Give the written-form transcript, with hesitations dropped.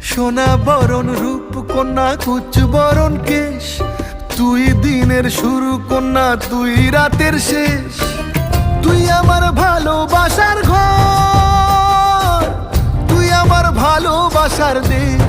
সোনা বরণ রূপ কন্যা কুচ বরণ কেশ, তুই দিনের শুরু কন্যা তুই রাতের শেষ। তুই আমার ভালোবাসার ঘর, তুই আমার ভালোবাসার দেশ।